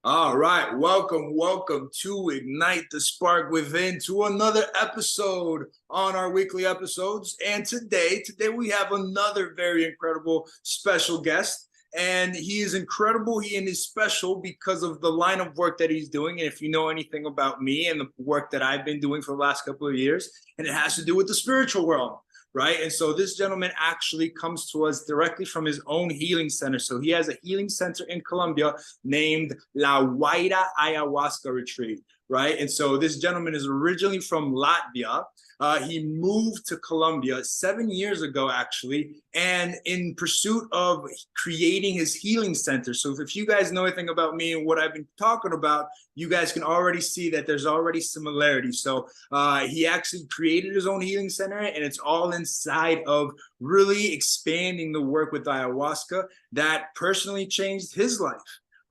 All right, welcome to Ignite the Spark Within to another episode on our weekly episodes. And today we have another very incredible special guest. And he is incredible. He is special because of the line of work that he's doing. And if you know anything about me and the work that I've been doing for the last couple of years, and it has to do with the spiritual world, right? And so this gentleman actually comes to us directly from his own healing center. So he has a healing center in Colombia named La Guaira Ayahuasca Retreat, right? And so this gentleman is originally from Latvia. He moved to Colombia 7 years ago, actually, and in pursuit of creating his healing center. So if you guys know anything about me and what I've been talking about, you guys can already see that there's already similarities. So he actually created his own healing center, and it's all inside of really expanding the work with ayahuasca that personally changed his life.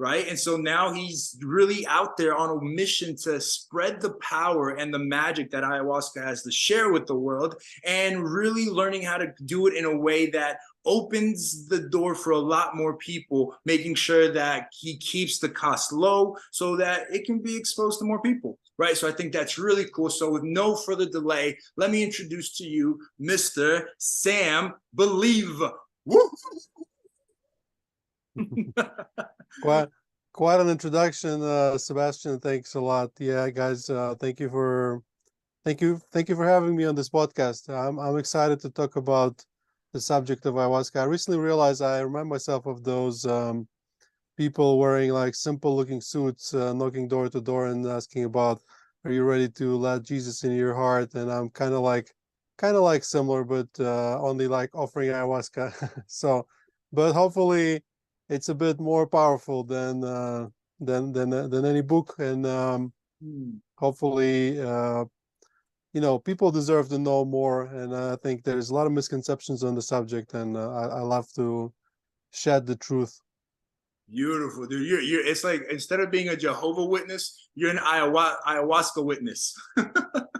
Right. And so now he's really out there on a mission to spread the power and the magic that ayahuasca has to share with the world, and really learning how to do it in a way that opens the door for a lot more people, making sure that he keeps the cost low so that it can be exposed to more people. Right. So I think that's really cool. So with no further delay, let me introduce to you Mr. Sam Believ. Woo! Quite quite an introduction, Sebastian. Thanks a lot. Yeah, guys, thank you for having me on this podcast. I'm excited to talk about the subject of ayahuasca. I recently realized I remind myself of those people wearing like simple looking suits, knocking door to door and asking about, are you ready to let Jesus in your heart? And I'm kind of like similar, but only like offering ayahuasca. So, but hopefully it's a bit more powerful than any book, and hopefully people deserve to know more. And I think there's a lot of misconceptions on the subject, and I love to shed the truth. Beautiful, dude. You're. It's like instead of being a Jehovah Witness, you're an ayahuasca witness.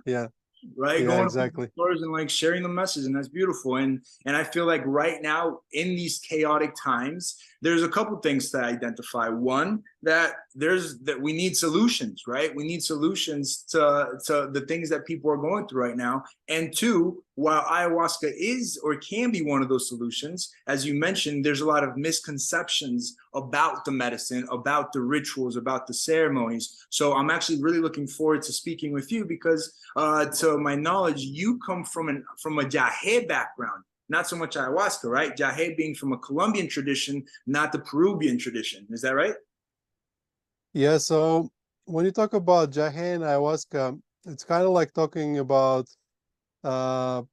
Yeah, Right, yeah, going to people's exactly. stores and like sharing the message, and that's beautiful. And I feel like right now in these chaotic times, there's a couple things to identify. One, that we need solutions, right? We need solutions to the things that people are going through right now. And two, while ayahuasca is or can be one of those solutions, as you mentioned, there's a lot of misconceptions about the medicine, about the rituals, about the ceremonies. So I'm actually really looking forward to speaking with you because to my knowledge, you come from a Jahe background, not so much ayahuasca, right? Jahe being from a Colombian tradition, not the Peruvian tradition. Is that right? Yeah, so when you talk about Jahe and ayahuasca, it's kind of like talking about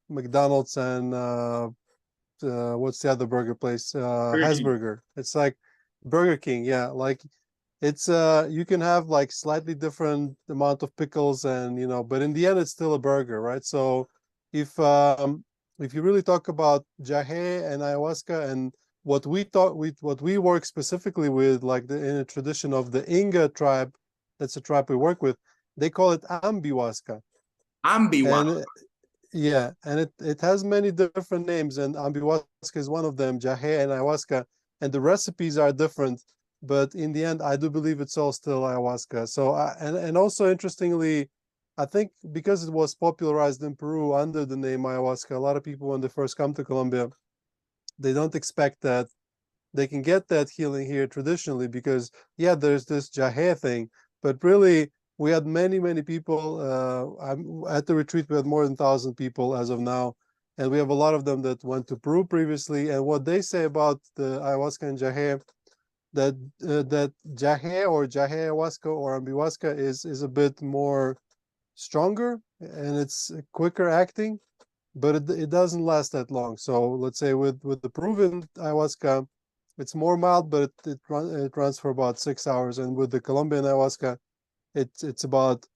McDonald's and what's the other burger place? Burger King. Hasburger. It's like Burger King. Yeah, like it's you can have like slightly different amount of pickles, and but in the end it's still a burger, right? So if um if you really talk about Jahe and ayahuasca, and what we work specifically with, like in a tradition of the Inga tribe, that's a tribe we work with, they call it ambihuasca. Ambiwa. And yeah, and it has many different names, and ambihuasca is one of them, jahe and ayahuasca, and the recipes are different, but in the end, I do believe it's all still ayahuasca. So, and also interestingly, I think because it was popularized in Peru under the name ayahuasca, a lot of people when they first come to Colombia, they don't expect that they can get that healing here traditionally, because yeah, there's this jahe thing, but really we had many people. At the retreat we had more than 1,000 people as of now, and we have a lot of them that went to Peru previously, and what they say about the ayahuasca and jahe, that jahe or jahe ayahuasca or ambihuasca is a bit more stronger, and it's quicker acting, but it doesn't last that long. So let's say with the Peruvian ayahuasca, it's more mild, but it runs for about 6 hours, and with the Colombian ayahuasca, it's about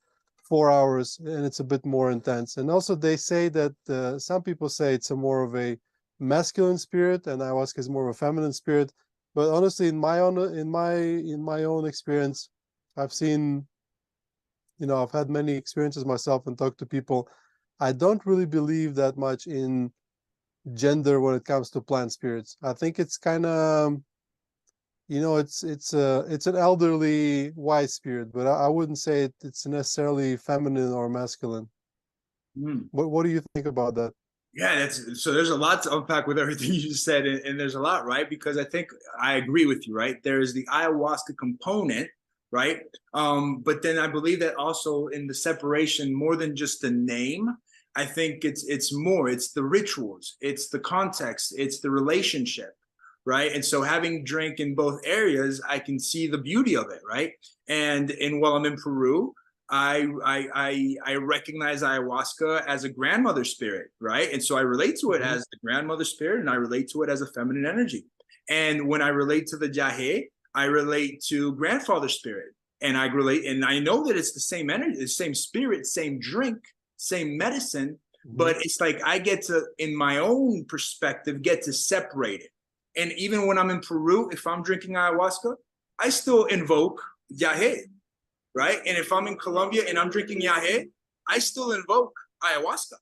4 hours, and it's a bit more intense. And also, they say that some people say it's a more of a masculine spirit, and ayahuasca is more of a feminine spirit. But honestly, in my own experience, I've seen, I've had many experiences myself and talked to people. I don't really believe that much in gender when it comes to plant spirits. I think it's kind of it's an elderly white spirit, but I wouldn't say it's necessarily feminine or masculine. Hmm. What do you think about that? Yeah, that's so there's a lot to unpack with everything you just said, and there's a lot, right? Because I think I agree with you, right? There's the ayahuasca component, right? But then I believe that also in the separation, more than just the name, I think it's more, it's the rituals, it's the context, it's the relationship, right? And so having drank in both areas, I can see the beauty of it, right? And while I'm in Peru, I recognize ayahuasca as a grandmother spirit, right? And so I relate to it as the grandmother spirit, and I relate to it as a feminine energy. And when I relate to the jahe, I relate to grandfather spirit, and I relate, and I know that it's the same energy, the same spirit, same drink, same medicine, but it's like I get to, in my own perspective, get to separate it. And even when I'm in Peru, if I'm drinking ayahuasca, I still invoke jahe, right? And if I'm in Colombia and I'm drinking yahe, I still invoke ayahuasca,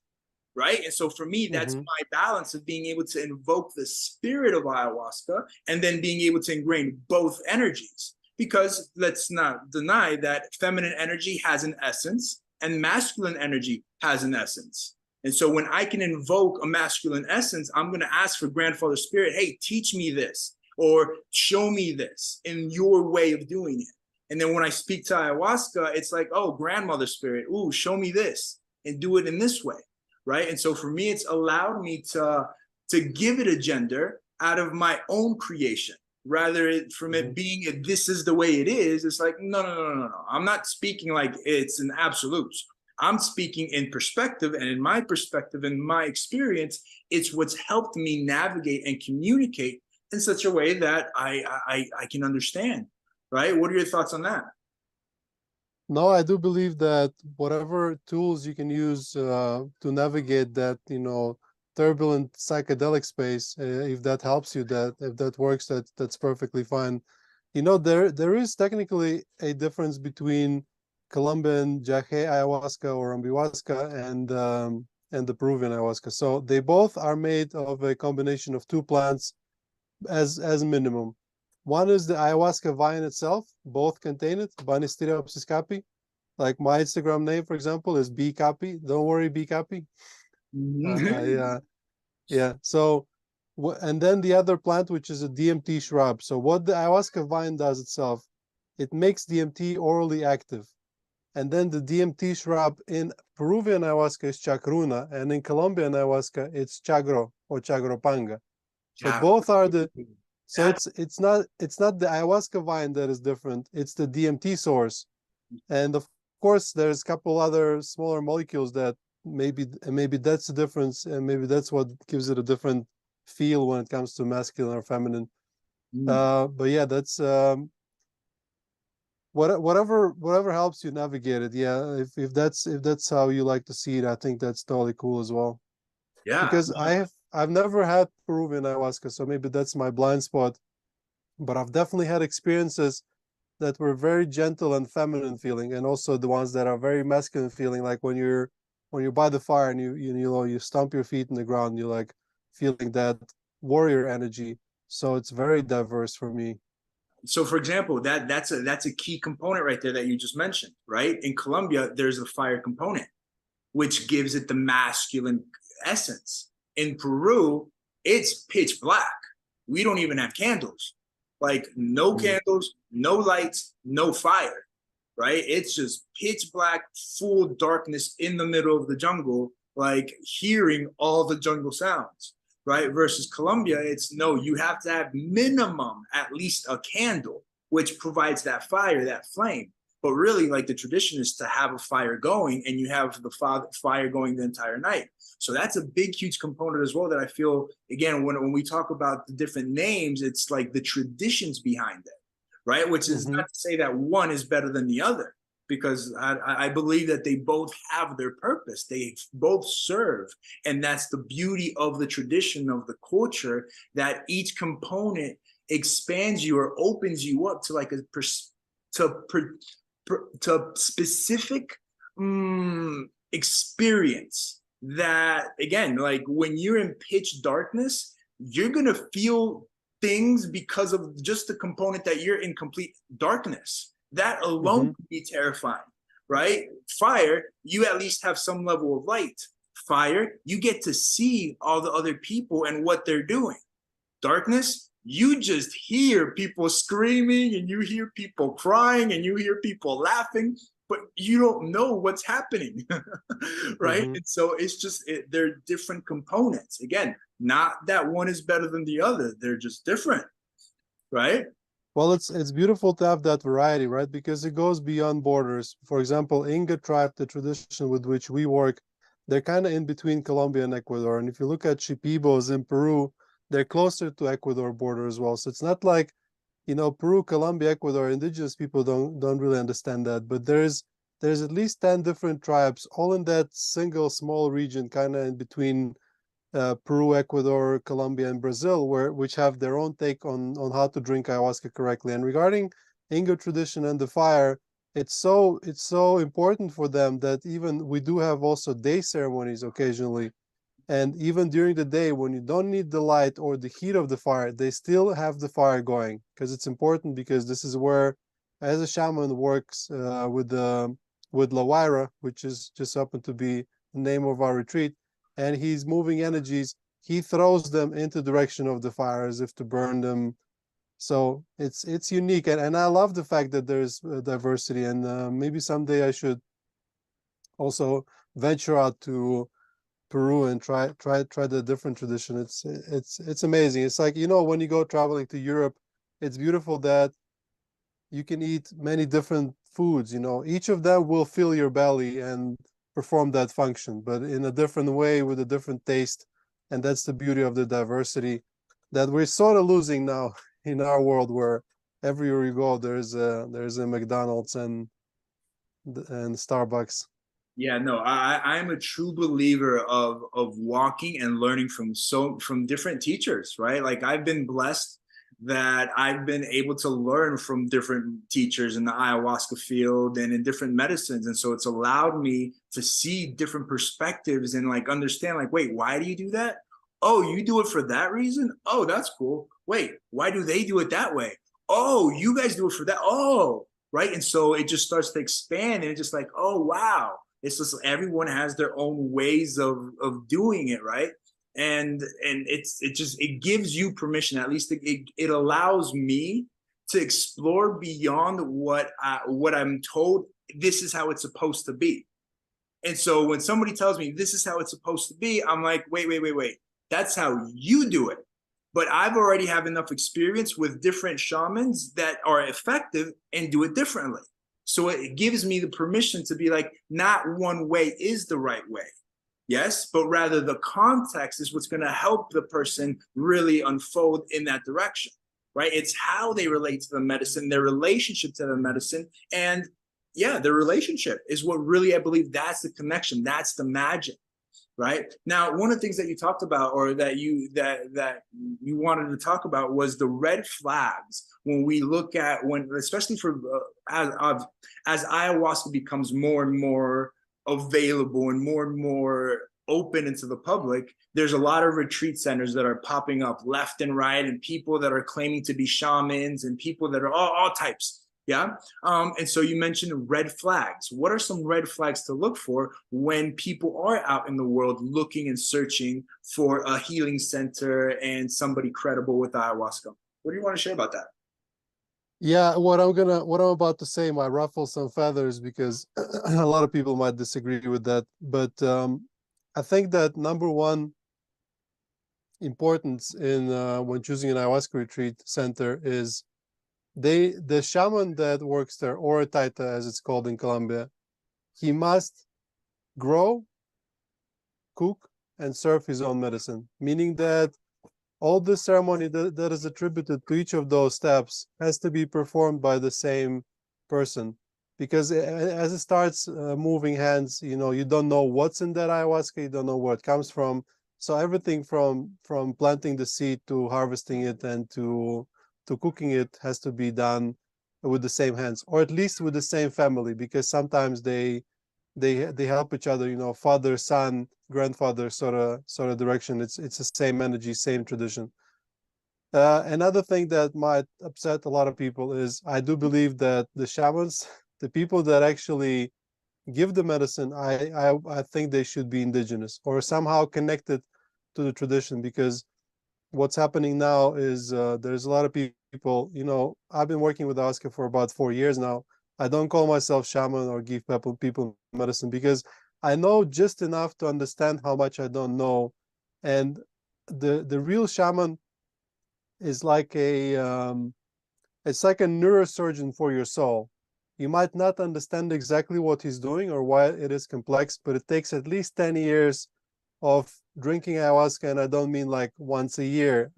right? And so for me, that's Mm-hmm. my balance of being able to invoke the spirit of ayahuasca and then being able to ingrain both energies. Because let's not deny that feminine energy has an essence and masculine energy has an essence. And so when I can invoke a masculine essence, I'm going to ask for grandfather spirit, hey, teach me this or show me this in your way of doing it. And then when I speak to ayahuasca, it's like, oh, grandmother spirit, ooh, show me this and do it in this way, right? And so for me, it's allowed me to give it a gender out of my own creation, rather from it being this is the way it is. It's like, no. I'm not speaking like it's an absolute. I'm speaking in perspective, and in my perspective, in my experience, it's what's helped me navigate and communicate in such a way that I can understand. Right? What are your thoughts on that? No, I do believe that whatever tools you can use to navigate that, turbulent psychedelic space, if that helps you, that if that works, that's perfectly fine. There is technically a difference between Colombian jahe ayahuasca or ambihuasca and the Peruvian ayahuasca. So they both are made of a combination of two plants as minimum. One is the ayahuasca vine itself. Both contain it, Banisteriopsis capi. Like my Instagram name, for example, is B Capi. Don't worry, B Capi. Yeah. So, and then the other plant, which is a DMT shrub. So what the ayahuasca vine does itself, it makes DMT orally active. And then the DMT shrub in Peruvian ayahuasca is chacruna, and in Colombian ayahuasca it's chagro or chagropanga. So Yeah. both are the so That's it's not the ayahuasca vine that is different. It's the DMT source, and of course there's a couple other smaller molecules that maybe that's the difference, and maybe that's what gives it a different feel when it comes to masculine or feminine. But yeah, that's whatever helps you navigate it. Yeah, if that's how you like to see it, I think that's totally cool as well. yeah. Because I've never had Peruvian ayahuasca, so maybe that's my blind spot. But I've definitely had experiences that were very gentle and feminine feeling, and also the ones that are very masculine feeling, like when you're by the fire and you stomp your feet in the ground, you're like feeling that warrior energy. So it's very diverse for me. So for example, that's a key component right there that you just mentioned, right? In Colombia, there's a fire component, which gives it the masculine essence. In Peru, it's pitch black. We don't even have candles. Like no Mm. candles, no lights, no fire, right? It's just pitch black, full darkness in the middle of the jungle, like hearing all the jungle sounds, right? Versus Colombia, it's no, you have to have minimum at least a candle, which provides that fire, that flame. But really, like the tradition is to have a fire going, and you have the fire going the entire night. So that's a big, huge component as well that I feel, again, when we talk about the different names, it's like the traditions behind it, right? Which is Mm-hmm. not to say that one is better than the other, because I believe that they both have their purpose. They both serve. And that's the beauty of the tradition, of the culture, that each component expands you or opens you up to like to specific experience that, again, like when you're in pitch darkness, you're going to feel things because of just the component that you're in complete darkness. That alone Hmm. can be terrifying, right? Fire, you at least have some level of light. Fire, you get to see all the other people and what they're doing. Darkness, you just hear people screaming and you hear people crying and you hear people laughing, but you don't know what's happening. Right? Hmm. And so it's just they're different components. Again, not that one is better than the other, they're just different, right? Well, it's beautiful to have that variety, right? Because it goes beyond borders. For example, Inga tribe, the tradition with which we work, they're kind of in between Colombia and Ecuador. And if you look at Shipibos in Peru, they're closer to Ecuador border as well. So it's not like, Peru, Colombia, Ecuador, indigenous people don't really understand that. But there's at least 10 different tribes, all in that single small region, kind of in between Peru, Ecuador, Colombia, and Brazil, which have their own take on how to drink ayahuasca correctly. And regarding Inga tradition and the fire, it's so important for them that even we do have also day ceremonies occasionally. And even during the day, when you don't need the light or the heat of the fire, they still have the fire going because it's important because this is where, as a shaman works with Lawaira, which is just happened to be the name of our retreat, and he's moving energies. He throws them into the direction of the fire as if to burn them. So it's unique, and I love the fact that there's diversity. And maybe someday I should also venture out to Peru and try the different tradition. It's amazing. It's like, when you go traveling to Europe, it's beautiful that you can eat many different foods. Each of them will fill your belly and perform that function, but in a different way with a different taste. And that's the beauty of the diversity that we're sort of losing now in our world, where everywhere you go there's a McDonald's and Starbucks. Yeah, no, I'm a true believer of walking and learning from different teachers, right? Like I've been blessed that I've been able to learn from different teachers in the ayahuasca field and in different medicines. And so it's allowed me to see different perspectives and like understand, like, wait, why do you do that? Oh, you do it for that reason? Oh, that's cool. Wait, why do they do it that way? Oh, you guys do it for that. Oh, right. And so it just starts to expand and it's just like, oh wow, it's just everyone has their own ways of doing it, right? And it gives you permission. At least it allows me to explore beyond what I'm told. This is how it's supposed to be. And so when somebody tells me this is how it's supposed to be, I'm like, wait. That's how you do it. But I've already have enough experience with different shamans that are effective and do it differently. So it gives me the permission to be like, not one way is the right way. Yes, but rather the context is what's going to help the person really unfold in that direction, right? It's how they relate to the medicine, their relationship to the medicine, and yeah, their relationship is what really, I believe, that's the connection, that's the magic, right? Now, one of the things that you talked about, or that you wanted to talk about, was the red flags when we look at especially for as ayahuasca becomes more and more available and more open into the public. There's a lot of retreat centers that are popping up left and right, and people that are claiming to be shamans and people that are all types. Yeah. And so you mentioned red flags. What are some red flags to look for when people are out in the world looking and searching for a healing center and somebody credible with ayahuasca? What do you want to share about that? Yeah, what I'm about to say might ruffle some feathers because a lot of people might disagree with that. But I think that number one importance in when choosing an ayahuasca retreat center is the shaman that works there, or a taita as it's called in Colombia, he must grow, cook, and serve his own medicine, meaning that all the ceremony that is attributed to each of those steps has to be performed by the same person. Because as it starts moving hands, you don't know what's in that ayahuasca, you don't know where it comes from. So everything from planting the seed to harvesting it and to cooking it has to be done with the same hands, or at least with the same family, because sometimes they help each other, father, son, grandfather sort of direction. It's the same energy, same tradition. Another thing that might upset a lot of people is I do believe that the shamans, the people that actually give the medicine, I think they should be indigenous or somehow connected to the tradition, because what's happening now is there's a lot of people, I've been working with ayahuasca for about 4 years now. I don't call myself shaman or give people medicine because I know just enough to understand how much I don't know. And the real shaman is like it's like a neurosurgeon for your soul. You might not understand exactly what he's doing or why it is complex, but it takes at least 10 years of drinking ayahuasca. And I don't mean like once a year.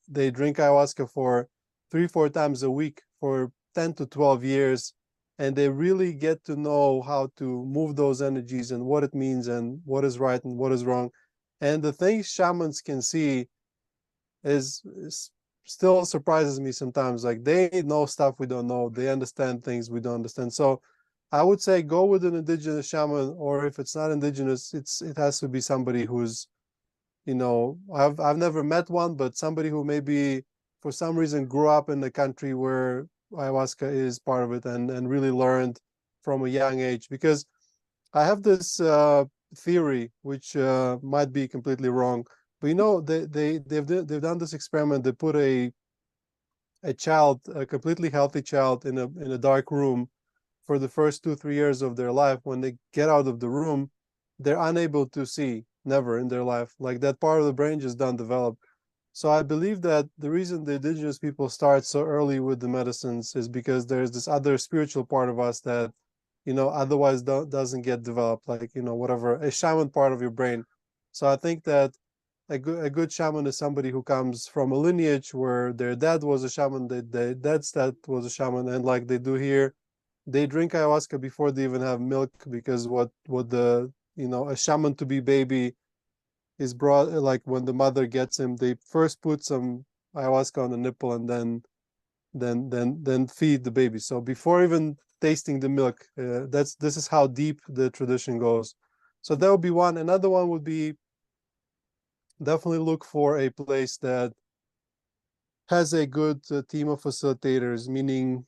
They drink ayahuasca for 3, 4 times a week for 10 to 12 years. And they really get to know how to move those energies and what it means and what is right and what is wrong. And the things shamans can see is still surprises me sometimes. Like they know stuff we don't know. They understand things we don't understand. So I would say go with an indigenous shaman, or if it's not indigenous, it has to be somebody who's, I've never met one, but somebody who maybe for some reason grew up in the country where ayahuasca is part of it, and really learned from a young age. Because I have this theory, which might be completely wrong, but they've done this experiment. They put a child, a completely healthy child, in a dark room for the first 2, 3 years of their life. When they get out of the room, they're unable to see, never in their life. Like that part of the brain just don't develop. So I believe that the reason the indigenous people start so early with the medicines is because there's this other spiritual part of us that, otherwise doesn't get developed, like, whatever, a shaman part of your brain. So I think that a good shaman is somebody who comes from a lineage where their dad was a shaman, their dad's dad was a shaman, and like they do here, they drink ayahuasca before they even have milk, because what the a shaman to be baby is brought, like when the mother gets him, they first put some ayahuasca on the nipple and then feed the baby. So before even tasting the milk, this is how deep the tradition goes. So that would be one. Another one would be definitely look for a place that has a good team of facilitators, meaning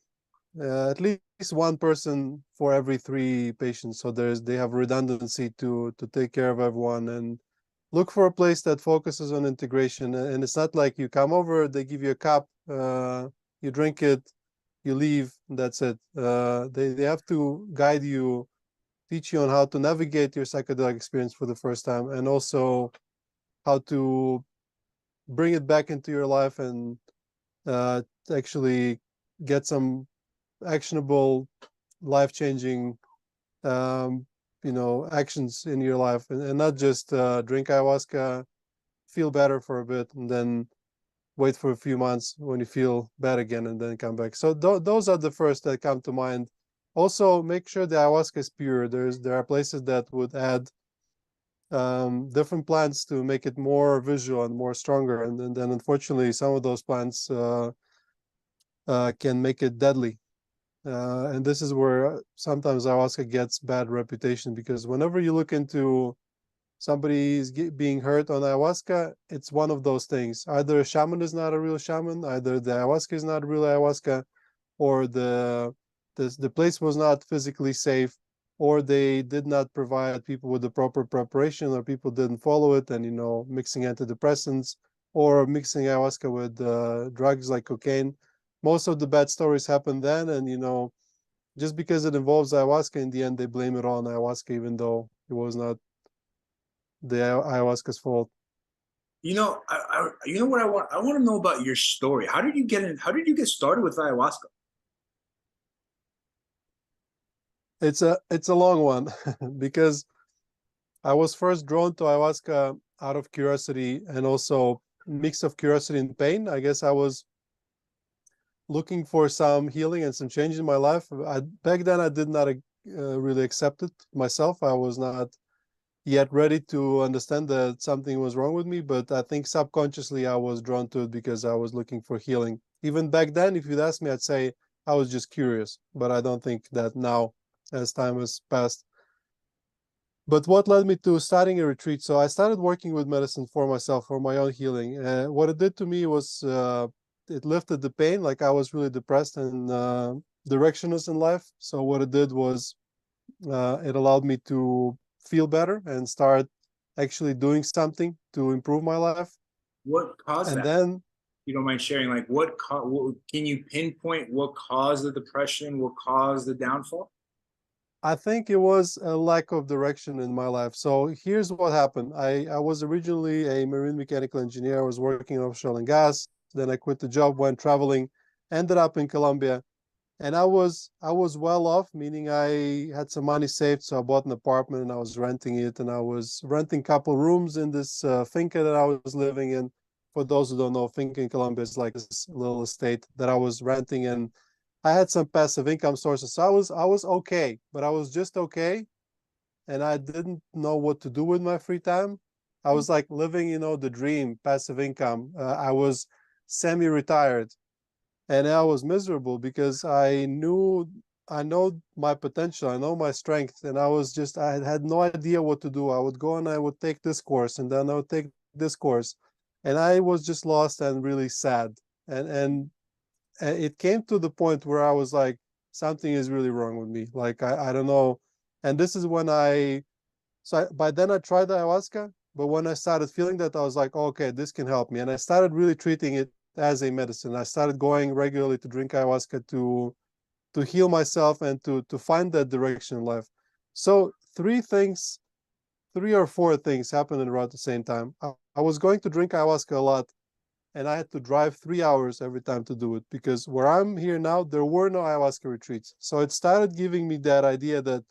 at least one person for every 3 patients. So they have redundancy to take care of everyone, and look for a place that focuses on integration. And it's not like you come over, they give you a cup, you drink it, you leave, that's it. They have to guide you, teach you on how to navigate your psychedelic experience for the first time, and also how to bring it back into your life and actually get some actionable, life-changing actions in your life, and not just drink ayahuasca, feel better for a bit, and then wait for a few months when you feel bad again, and then come back. So those are the first that come to mind. Also, make sure the ayahuasca is pure. There are places that would add different plants to make it more visual and more stronger, and then unfortunately some of those plants can make it deadly. And this is where sometimes ayahuasca gets bad reputation, because whenever you look into somebody is being hurt on ayahuasca, it's one of those things. Either a shaman is not a real shaman, either the ayahuasca is not real ayahuasca, or the place was not physically safe, or they did not provide people with the proper preparation, or people didn't follow it, and mixing antidepressants or mixing ayahuasca with drugs like cocaine. Most of the bad stories happen then, and just because it involves ayahuasca, in the end they blame it on ayahuasca, even though it was not the ayahuasca's fault. You know what I want? I want to know about your story. How did you get in? How did you get started with ayahuasca? It's a long one because I was first drawn to ayahuasca out of curiosity, and also mix of curiosity and pain. I guess I was looking for some healing and some change in my life. Back then I did not really accept it myself. I was not yet ready to understand that something was wrong with me, but I think subconsciously I was drawn to it because I was looking for healing. Even back then, if you'd ask me, I'd say I was just curious, but I don't think that now, as time has passed. But what led me to starting a retreat? So I started working with medicine for myself, for my own healing. What it did to me was it lifted the pain. Like I was really depressed and directionless in life. So what it did was it allowed me to feel better and start actually doing something to improve my life. What caused And that? then You don't mind sharing, like what can you pinpoint what caused the depression, what caused the downfall? I think it was a lack of direction in my life. So here's what happened. I was originally a marine mechanical engineer. I was working in offshore oil and gas. Then I quit the job, went traveling, ended up in Colombia. And I was well off, meaning I had some money saved. So I bought an apartment and I was renting it. And I was renting a couple rooms in this finca that I was living in. For those who don't know, finca in Colombia is like this little estate that I was renting, and I had some passive income sources. So I was okay, but I was just okay, and I didn't know what to do with my free time. I was like living, the dream, passive income. I was semi-retired, and I was miserable because I know my potential, I know my strength, and I had no idea what to do. I would go and I would take this course, and then I would take this course, and I was just lost and really sad. And it came to the point where I was like, something is really wrong with me. Like I don't know. And this is when by then I tried the ayahuasca, but when I started feeling that, I was like, oh, okay, this can help me. And I started really treating it as a medicine. I started going regularly to drink ayahuasca to heal myself and to find that direction in life. So three or four things happened around the same time. I was going to drink ayahuasca a lot, and I had to drive 3 hours every time to do it because where I'm here now, there were no ayahuasca retreats. So it started giving me that idea that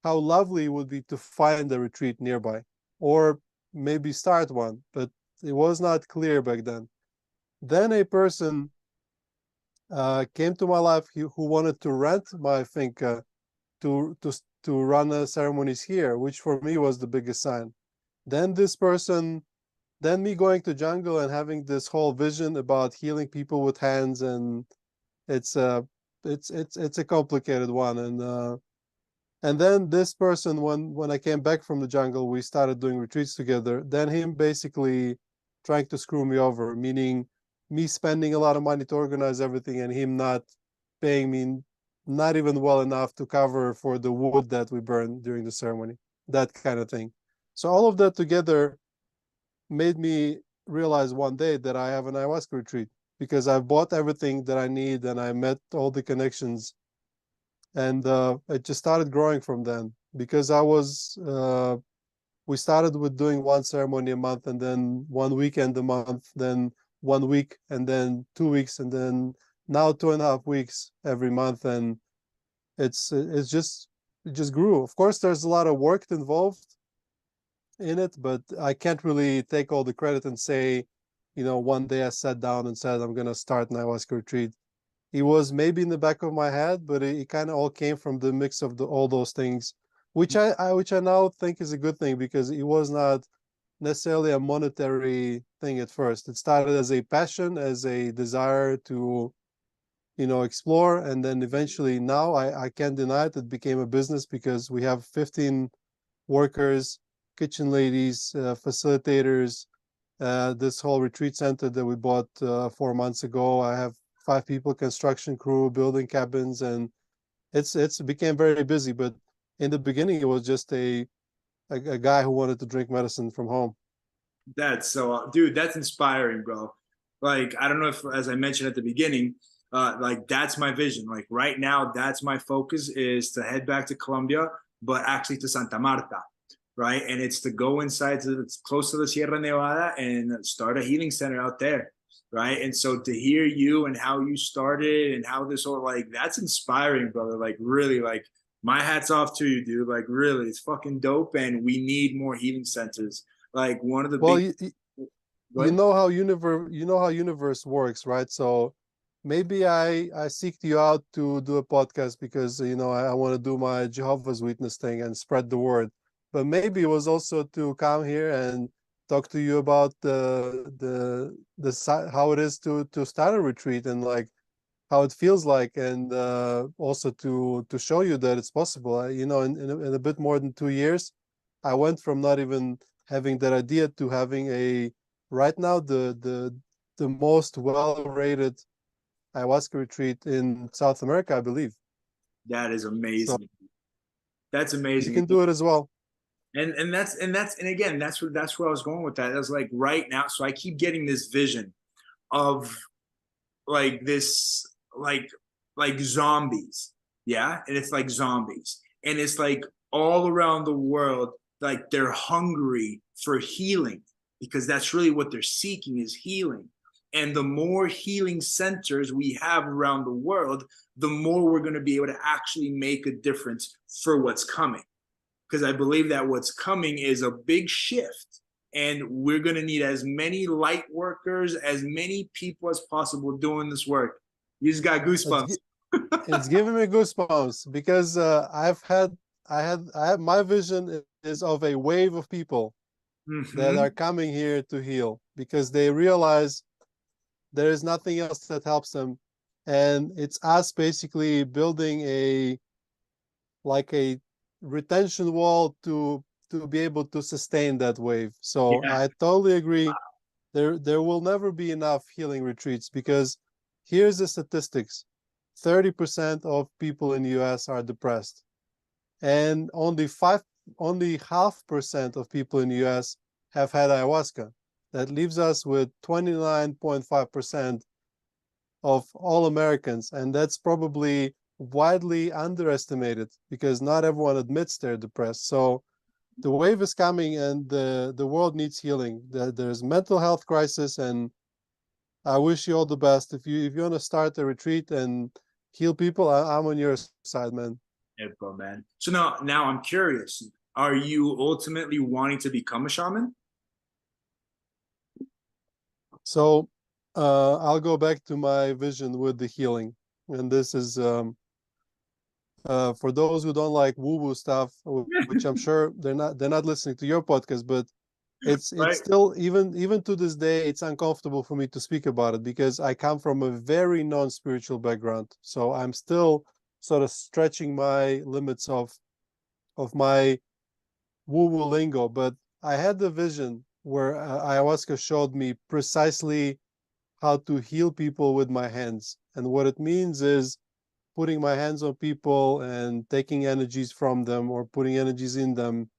how lovely it would be to find a retreat nearby or maybe start one, but it was not clear back then. Then a person came to my life who wanted to rent my finca to, to, to run ceremonies here, which for me was the biggest sign. Then this person then me going to jungle and having this whole vision about healing people with hands, and it's it's a complicated one. And then this person, when I came back from the jungle, we started doing retreats together. Then him basically trying to screw me over, meaning me spending a lot of money to organize everything and him not paying me not even well enough to cover for the wood that we burned during the ceremony, that kind of thing. So all of that together made me realize one day that I have an ayahuasca retreat because I bought everything that I need and I met all the connections, and it just started growing from then because we started with doing one ceremony a month, and then one weekend a month, then 1 week, and then 2 weeks, and then now 2.5 weeks every month. And it's just it just grew. Of course there's a lot of work involved in it, but I can't really take all the credit and say, one day I sat down and said, I'm going to start an ayahuasca retreat. It was maybe in the back of my head, but it kind of all came from the mix of all those things, which I now think is a good thing because it was not necessarily a monetary thing at first. It started as a passion, as a desire to, explore. And then eventually now I can't deny it. It became a business because we have 15 workers, kitchen ladies, facilitators. This whole retreat center that we bought 4 months ago, I have 5 people, construction crew, building cabins, and it's became very busy. But in the beginning, it was just a guy who wanted to drink medicine from home. That's so, dude, that's inspiring, bro. Like, I don't know if, as I mentioned at the beginning, like that's my vision. Like right now, that's my focus is to head back to Colombia, but actually to Santa Marta, right? And it's to go inside to it's close to the Sierra Nevada and start a healing center out there, right? And so to hear you and how you started and how this all like that's inspiring, brother. Like really, like my hat's off to you, dude. Like really, it's fucking dope, and we need more healing centers. Like one of the Well, big you what? know how universe works, right? So maybe I seeked you out to do a podcast because I want to do my Jehovah's Witness thing and spread the word. But maybe it was also to come here and talk to you about how it is to start a retreat and like how it feels like, and also to show you that it's possible. In a bit more than 2 years, I went from not even having that idea to having right now the most well-rated ayahuasca retreat in South America, I believe. That is So amazing. That's you amazing. can do it as well. And again, that's where I was going with that. I was like right now. So I keep getting this vision of like this like zombies. Yeah. And it's like zombies. And it's like all around the world, like they're hungry for healing because that's really what they're seeking is healing. And the more healing centers we have around the world, the more we're going to be able to actually make a difference for what's coming. Because I believe that what's coming is a big shift. And we're going to need as many light workers, as many people as possible doing this work. You just got It's goosebumps. it's giving me goosebumps because I have my vision is of a wave of people that Mm-hmm. are coming here to heal because they realize there is nothing else that helps them, and it's us basically building a retention wall to be able to sustain that wave. So Yeah. I totally agree. There will never be enough healing retreats because here's the statistics. 30% of people in the US are depressed, and only 0.5% of people in the US have had ayahuasca. That leaves us with 29.5% of all Americans, and that's probably widely underestimated because not everyone admits they're depressed. So the wave is coming, and the world needs healing. There's mental health crisis, and I wish you all the best. If you want to start a retreat and heal people, I'm on your side, man. Yeah, bro, man. So now I'm curious. Are you ultimately wanting to become a shaman? So I'll go back to my vision with the healing, and this is for those who don't like woo-woo stuff, which I'm sure they're not listening to your podcast, but it's Right? still even to this day it's uncomfortable for me to speak about it because I come from a very non-spiritual background, so I'm still sort of stretching my limits of my woo-woo lingo. But I had the vision where ayahuasca showed me precisely how to heal people with my hands, and what it means is putting my hands on people and taking energies from them or putting energies in them.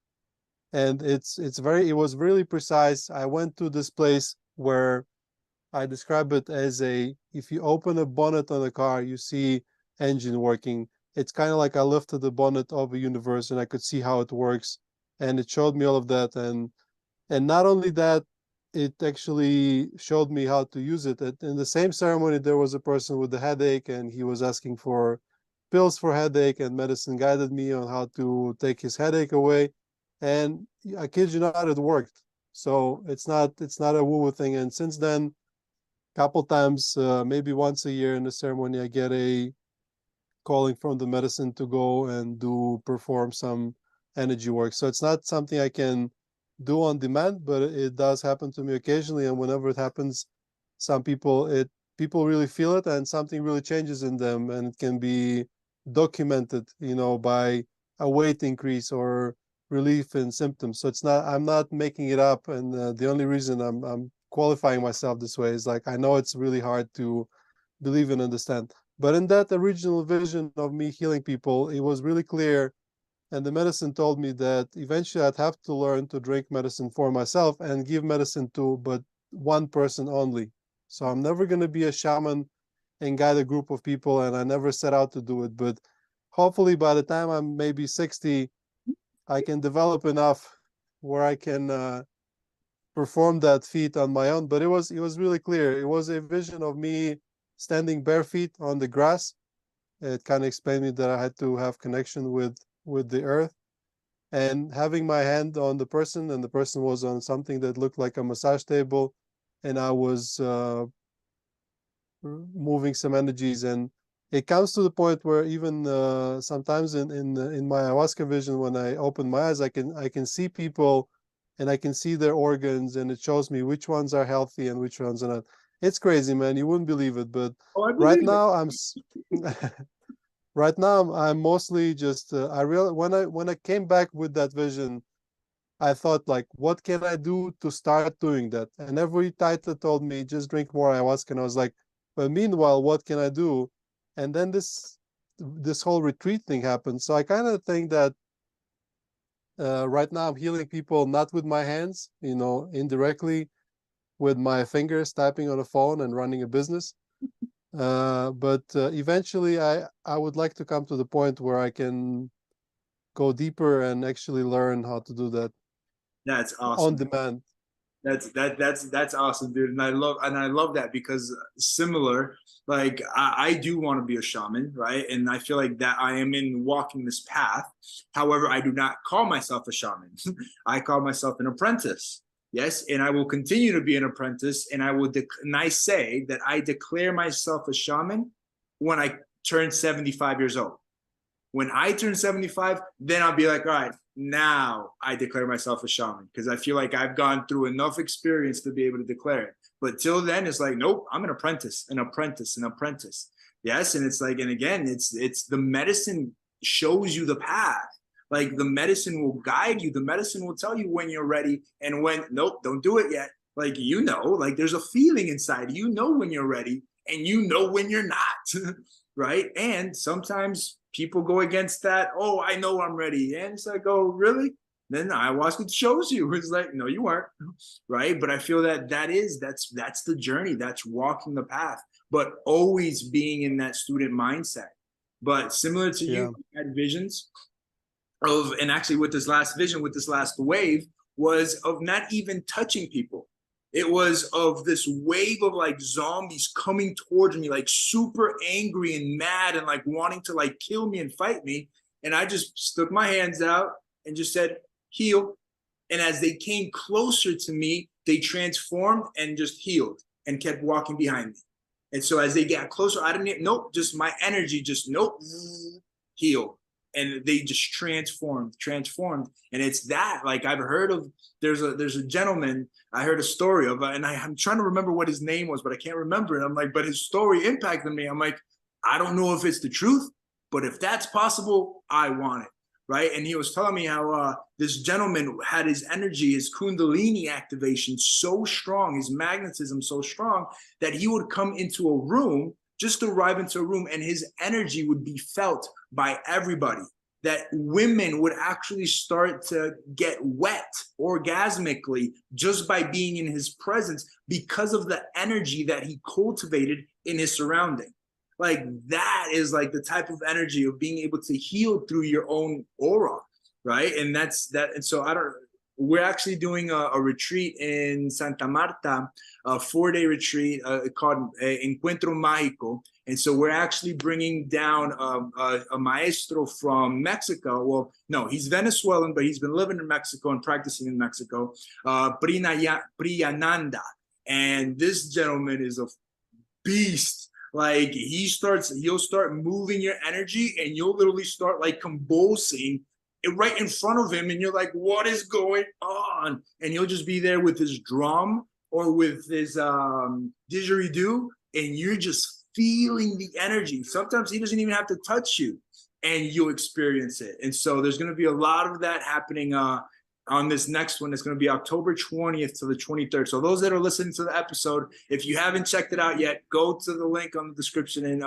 And it was really precise. I went to this place where I describe it as if you open a bonnet on a car, you see engine working. It's kind of like I lifted the bonnet of a universe and I could see how it works. And it showed me all of that. And not only that, it actually showed me how to use it. In the same ceremony, there was a person with a headache and he was asking for pills for headache, and medicine guided me on how to take his headache away. And I kid you not, it worked. So it's not a woo-woo thing. And since then, couple times, maybe once a year in the ceremony, I get a calling from the medicine to go and perform some energy work. So it's not something I can do on demand, but it does happen to me occasionally. And whenever it happens, some people really feel it and something really changes in them, and it can be documented, by a weight increase or relief in symptoms. So I'm not making it up. And the only reason I'm qualifying myself this way is like I know it's really hard to believe and understand. But in that original vision of me healing people, it was really clear. And the medicine told me that eventually I'd have to learn to drink medicine for myself and give medicine to but one person only. So I'm never going to be a shaman and guide a group of people. And I never set out to do it. But hopefully by the time I'm maybe 60, I can develop enough where I can perform that feat on my own. But it was really clear. It was a vision of me standing bare feet on the grass. It kind of explained me that I had to have connection with the earth and having my hand on the person, and the person was on something that looked like a massage table, and I was moving some energies. And it comes to the point where even sometimes in my ayahuasca vision, when I open my eyes, I can see people and I can see their organs, and it shows me which ones are healthy and which ones are not. It's crazy, man. You wouldn't believe it. But Oh, I right believe it. now right now I'm mostly just I real when I came back with that vision, I thought like, what can I do to start doing that? And every title told me just drink more ayahuasca, and I was like, but meanwhile, what can I do? And then this whole retreat thing happened. So I kind of think that right now I'm healing people not with my hands, indirectly with my fingers typing on a phone and running a business. But eventually I would like to come to the point where I can go deeper and actually learn how to do that That's on awesome. demand. That's awesome, dude. And I love that because similar, like I do want to be a shaman, right? And I feel like that I am in walking this path. However, I do not call myself a shaman. I call myself an apprentice. Yes, and I will continue to be an apprentice, and and I say that I declare myself a shaman when I turn 75 years old. When I turn 75, then I'll be like, all right, now I declare myself a shaman because I feel like I've gone through enough experience to be able to declare it. But till then, it's like, nope, I'm an apprentice, an apprentice, an apprentice. Yes. And it's like, and again, it's the medicine shows you the path. Like the medicine will guide you. The medicine will tell you when you're ready and when, nope, don't do it yet. Like, like there's a feeling inside, when you're ready and when you're not. Right. And sometimes people go against that. Oh, I know I'm ready. And it's like, oh, really? Then ayahuasca shows you. It's like, no, you aren't. Right. But I feel that that's the journey. That's walking the path, but always being in that student mindset. But similar to Yeah. you, I had visions of, and actually with this last vision, with this last wave, was of not even touching people. It was of this wave of like zombies coming towards me, like super angry and mad and like wanting to like kill me and fight me. And I just stuck my hands out and just said, heal. And as they came closer to me, they transformed and just healed and kept walking behind me. And so as they got closer, I didn't, nope, just my energy, just nope, heal. And they just transformed. And it's that, like I've heard of, there's a gentleman, I heard a story of, and I'm trying to remember what his name was, but I can't remember it. I'm like, but his story impacted me. I'm like, I don't know if it's the truth, but if that's possible, I want it. Right. And he was telling me how this gentleman had his energy, his Kundalini activation so strong, his magnetism so strong that he would come into a room, just arrive into a room, and his energy would be felt by everybody. That women would actually start to get wet orgasmically just by being in his presence because of the energy that he cultivated in his surrounding. Like that is like the type of energy of being able to heal through your own aura, right? And that's that. And so we're actually doing a retreat in Santa Marta, a 4-day retreat called Encuentro Mágico. And so we're actually bringing down a maestro from Mexico. Well, no, he's Venezuelan, but he's been living in Mexico and practicing in Mexico, Priyananda. And this gentleman is a beast. Like he'll start moving your energy and you'll literally start like convulsing right in front of him. And you're like, what is going on? And he'll just be there with his drum or with his didgeridoo. And you're just feeling the energy. Sometimes he doesn't even have to touch you and you'll experience it. And so there's going to be a lot of that happening on this next one. It's going to be October 20th to the 23rd. So those that are listening to the episode, if you haven't checked it out yet, go to the link on the description and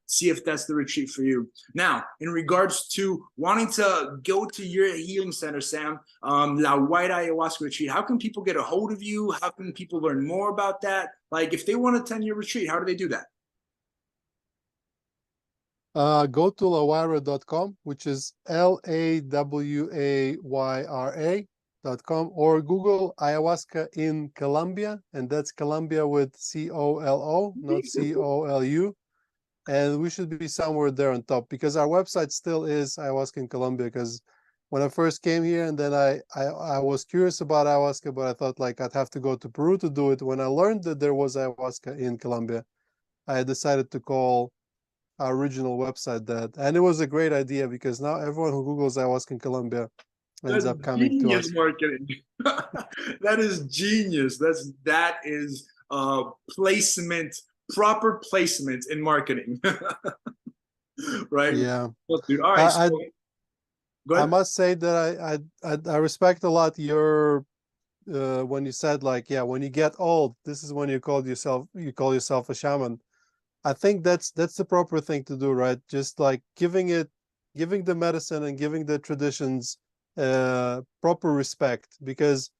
see if that's the retreat for you. Now, in regards to wanting to go to your healing center, Sam, La White Ayahuasca Retreat, how can people get a hold of you? How can people learn more about that? Like if they want to attend your retreat, how do they do that? Go to lawayra.com, which is LAWAYRA.com, or Google ayahuasca in Colombia, and that's Colombia with COLO, not COLU. And we should be somewhere there on top because our website still is ayahuasca in Colombia. Because when I first came here, and then I was curious about ayahuasca, but I thought like I'd have to go to Peru to do it. When I learned that there was ayahuasca in Colombia, I decided to call our original website that, and it was a great idea because now everyone who Googles ayahuasca in Colombia ends up coming to us. Marketing. That is genius. That is placement, proper placement in marketing. Right? Yeah. Well, dude, all right. Go I ahead. must say that I respect a lot your when you said like, yeah, when you get old, this is when you call yourself a shaman. I think that's the proper thing to do, right? Just like giving the medicine and giving the traditions proper respect. Because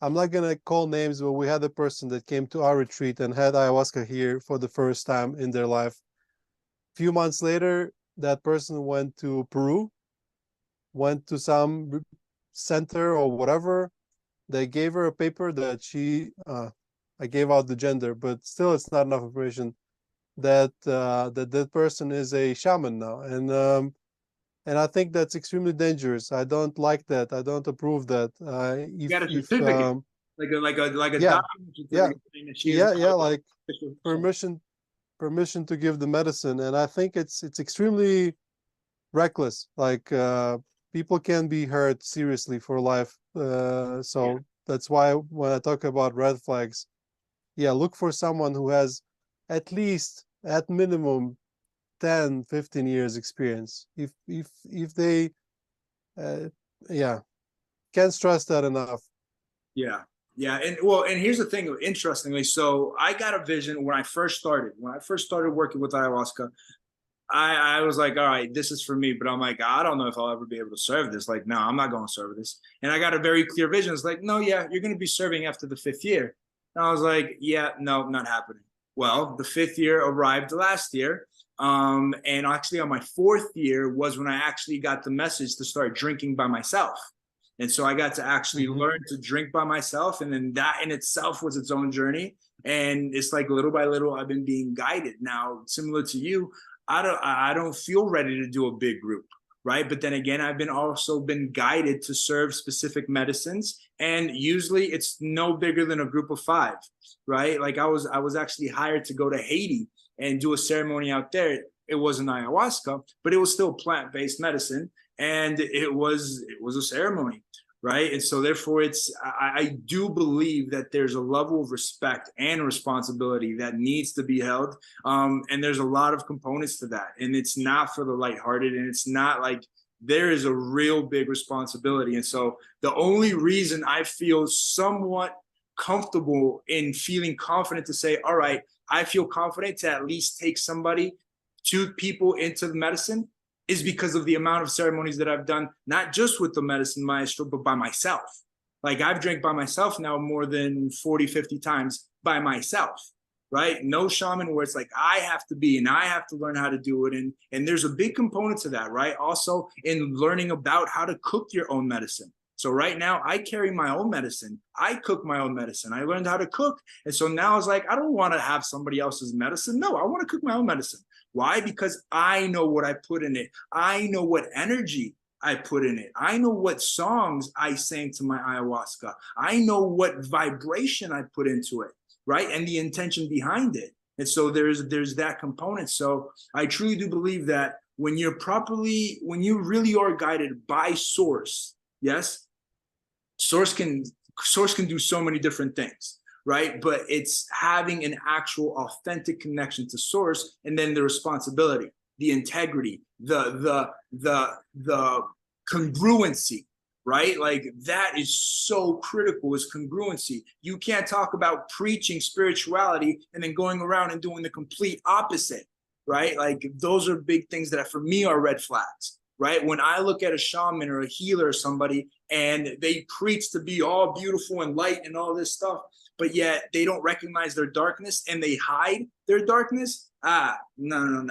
I'm not gonna call names, but we had a person that came to our retreat and had ayahuasca here for the first time in their life. Few months later, that person went to Peru, went to some center or whatever. They gave her a paper that I gave out the gender, but still it's not enough information that person is a shaman now. And I think that's extremely dangerous. I don't like that. I don't approve that. You If got a certificate, like a yeah, document yeah, certificate saying that she is now a like official shaman. permission to give the medicine. And I think it's extremely reckless. Like people can be hurt seriously for life. Yeah. So that's why when I talk about red flags, yeah, look for someone who has at least at minimum 10, 15 years experience. If they uh, yeah, can't stress that enough. Yeah. Yeah. And well, and here's the thing, interestingly. So I got a vision when I first started working with ayahuasca. I was like, all right, this is for me. But I'm like, I don't know if I'll ever be able to serve this. Like, no, I'm not going to serve this. And I got a very clear vision. It's like, no, yeah, you're going to be serving after the 5th year. And I was like, yeah, no, not happening. Well, the 5th year arrived last year. And actually, on my 4th year was when I actually got the message to start drinking by myself. And so I got to actually learn to drink by myself. And then that in itself was its own journey. And it's like little by little, I've been being guided. Now, similar to you, I don't feel ready to do a big group, right? But then again, I've been also been guided to serve specific medicines, and usually it's no bigger than a group of 5, right? Like I was actually hired to go to Haiti and do a ceremony out there. It wasn't ayahuasca, but it was still plant-based medicine, and it was a ceremony, right? And so therefore I do believe that there's a level of respect and responsibility that needs to be held, and there's a lot of components to that, and it's not for the lighthearted, and it's not like there is a real big responsibility. And so the only reason I feel somewhat comfortable in feeling confident to say, all right, I feel confident to at least take somebody, 2 people into the medicine, is because of the amount of ceremonies that I've done, not just with the medicine maestro, but by myself. Like I've drank by myself now more than 40, 50 times by myself, right? No shaman where it's like I have to be and I have to learn how to do it. And there's a big component to that, right? Also in learning about how to cook your own medicine. So right now I carry my own medicine. I cook my own medicine. I learned how to cook. And so now it's like, I don't want to have somebody else's medicine. No, I want to cook my own medicine. Why? Because I know what I put in it. I know what energy I put in it. I know what songs I sang to my ayahuasca. I know what vibration I put into it, right? And the intention behind it. And so there's that component. So I truly do believe that when you really are guided by source, yes, source can do so many different things, right? But it's having an actual authentic connection to source, and then the responsibility, the integrity, the congruency, right? Like that is so critical, is congruency. You can't talk about preaching spirituality and then going around and doing the complete opposite, right? Like those are big things that for me are red flags, right? When I look at a shaman or a healer or somebody and they preach to be all beautiful and light and all this stuff, but yet they don't recognize their darkness and they hide their darkness, no,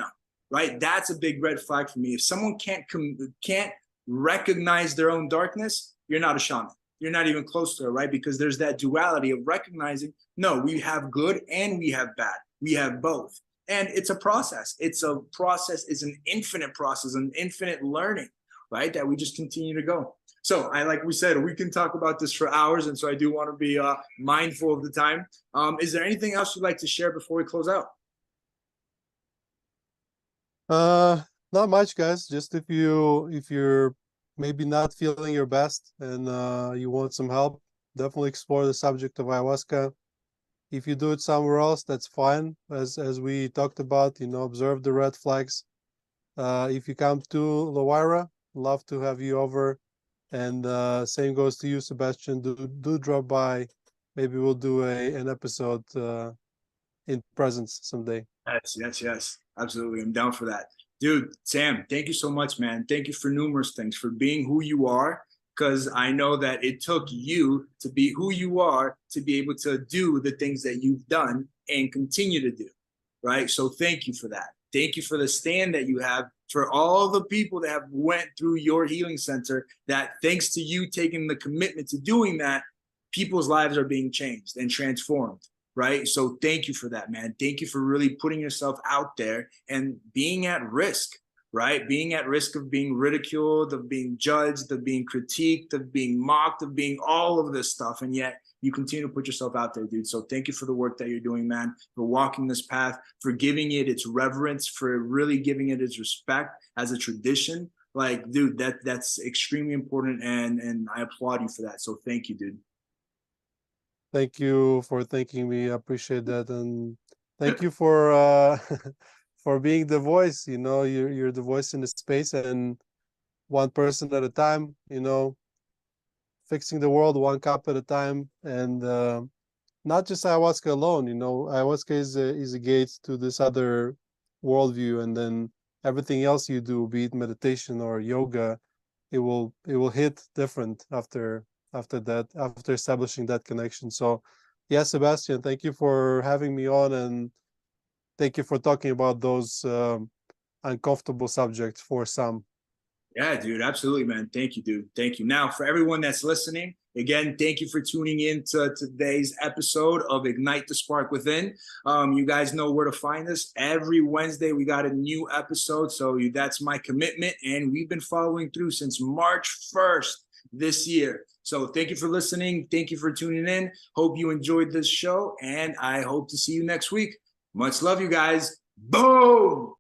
right? That's a big red flag for me. If someone can't recognize their own darkness, you're not a shaman. You're not even close to it, right? Because there's that duality of recognizing, no, we have good and we have bad. We have both. And it's a process. It's an infinite process, an infinite learning, right? That we just continue to go. So like we said, we can talk about this for hours. And so I do want to be mindful of the time. Is there anything else you'd like to share before we close out? Not much, guys. Just if you're maybe not feeling your best and you want some help, definitely explore the subject of ayahuasca. If you do it somewhere else, that's fine. As we talked about, observe the red flags. If you come to Loira, Love to have you over. And same goes to you, Sebastian. Do drop by. Maybe we'll do an episode in presence someday. Yes. Absolutely. I'm down for that. Dude, Sam, thank you so much, man. Thank you for numerous things, for being who you are, because I know that it took you to be who you are to be able to do the things that you've done and continue to do, right? So thank you for that. Thank you for the stand that you have, for all the people that have went through your healing center, that thanks to you taking the commitment to doing that, people's lives are being changed and transformed, right? So thank you for that, man. Thank you for really putting yourself out there and being at risk, right? Being at risk of being ridiculed, of being judged, of being critiqued, of being mocked, of being all of this stuff. And yet you continue to put yourself out there, dude. So thank you for the work that you're doing, man, for walking this path, for giving it its reverence, for really giving it its respect as a tradition. Like, dude, that's extremely important, and I applaud you for that. So thank you, dude. Thank you for thanking me. I appreciate that, and thank you for for being the voice. You know, you're the voice in the space, and one person at a time. You know, fixing the world one cup at a time, and not just ayahuasca alone. You know, ayahuasca is a gate to this other worldview, and then everything else you do, be it meditation or yoga, it will hit different after that, after establishing that connection. So, yeah, Sebastian, thank you for having me on, and thank you for talking about those uncomfortable subjects for some. Yeah, dude, absolutely, man. Thank you, dude. Thank you. Now, for everyone that's listening, again, thank you for tuning in to today's episode of Ignite the Spark Within. You guys know where to find us. Every Wednesday, we got a new episode. So that's my commitment. And we've been following through since March 1st this year. So thank you for listening. Thank you for tuning in. Hope you enjoyed this show. And I hope to see you next week. Much love, you guys. Boom.